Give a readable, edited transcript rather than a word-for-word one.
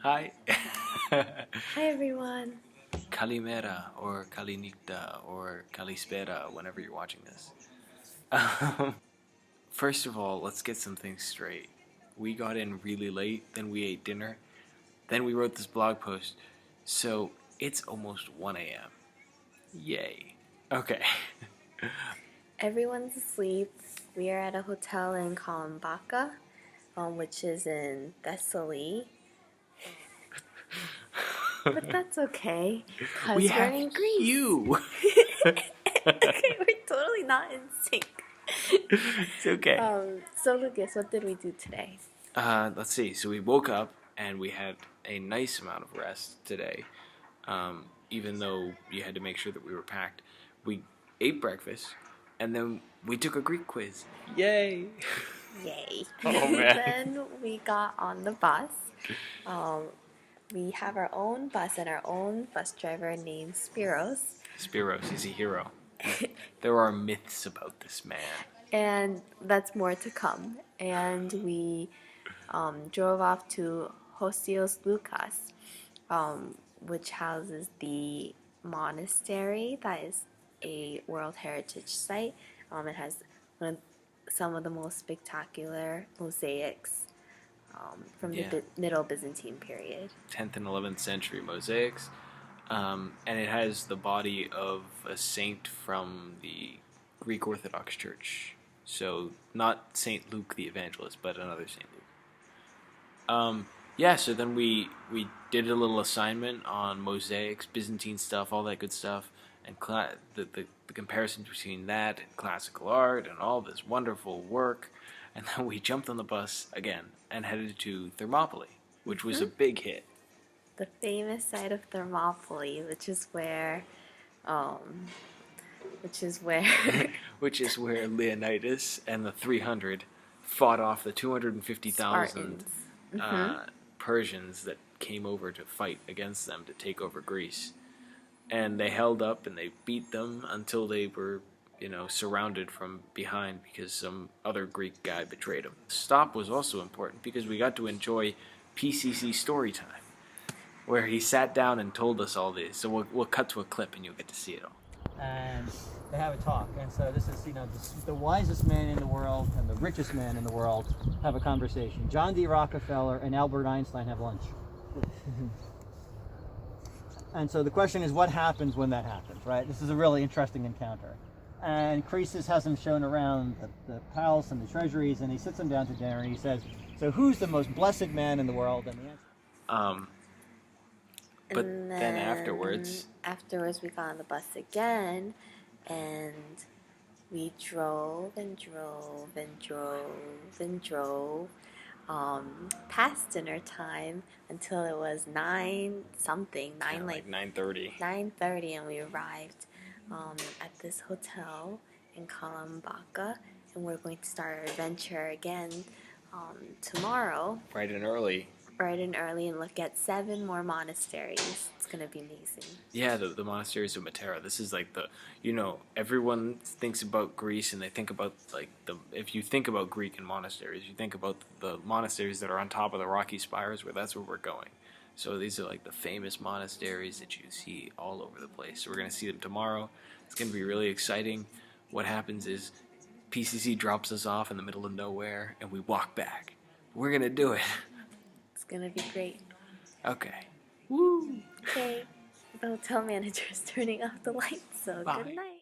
Hi. Hi everyone. Kalimera or Kalinikta or Kalispera whenever you're watching this. Um, First of all, let's get some things straight. We got in really late, then we ate dinner, then we wrote this blog post, so it's almost 1 a.m. Yay. Okay. Everyone's asleep. We are at a hotel in Kalambaka, which is in Thessaly. But that's okay, We because we're have in Greece. you. Okay, we're totally not in sync. It's okay. So Lucas, what did we do today? Let's see. So we woke up and we had a nice amount of rest today. Even though you had to make sure that we were packed, we ate breakfast and then we took a Greek quiz. Yay! Yay. Oh man. Then we got on the bus. Um, we have our own bus and our own bus driver named Spiros. Spiros, he's a hero. There are myths about this man. And that's more to come. And we drove off to Hosios Lukas, which houses the monastery that is a World Heritage Site. It has some of the most spectacular mosaics from Yeah. the Middle Byzantine period. 10th and 11th century mosaics. And it has the body of a saint from the Greek Orthodox Church. So, not Saint Luke the Evangelist, but another Saint Luke. Yeah, so then we did a little assignment on mosaics, Byzantine stuff, all that good stuff, and the comparison between that and classical art and all this wonderful work. And then we jumped on the bus again and headed to Thermopylae, which was a big hit. The famous site of Thermopylae, which is where Which is where Leonidas and the 300 fought off the 250,000 Spartans. Persians that came over to fight against them to take over Greece. And they held up and they beat them until they were, surrounded from behind because some other Greek guy betrayed them. The stop was also important because we got to enjoy PCC story time, where he sat down and told us all this. So we'll cut to a clip and you'll get to see it all. And they have a talk. And so this is, the wisest man in the world and the richest man in the world have a conversation. John D. Rockefeller and Albert Einstein have lunch. And so the question is, what happens when that happens, right? This is a really interesting encounter. And Croesus has him shown around the palace and the treasuries, and he sits him down to dinner, and he says, so who's the most blessed man in the world? And the answer... But And then afterwards we got on the bus again, and we drove and drove and drove and drove past dinner time until it was 9 something, like 9:30. 9:30, and we arrived at this hotel in Kalambaka, and we're going to start our adventure again tomorrow. Bright and early. Bright and early, and look at 7 more monasteries. It's gonna be amazing. Yeah, the monasteries of Matera. This is like everyone thinks about Greece and they think about if you think about Greek and monasteries, you think about the monasteries that are on top of the rocky spires, that's where we're going. So these are like the famous monasteries that you see all over the place. So we're gonna see them tomorrow. It's gonna be really exciting. What happens is PCC drops us off in the middle of nowhere and we walk back. We're gonna do it. It's gonna be great. Okay. Woo! Okay, the hotel manager is turning off the lights, so Bye. good night.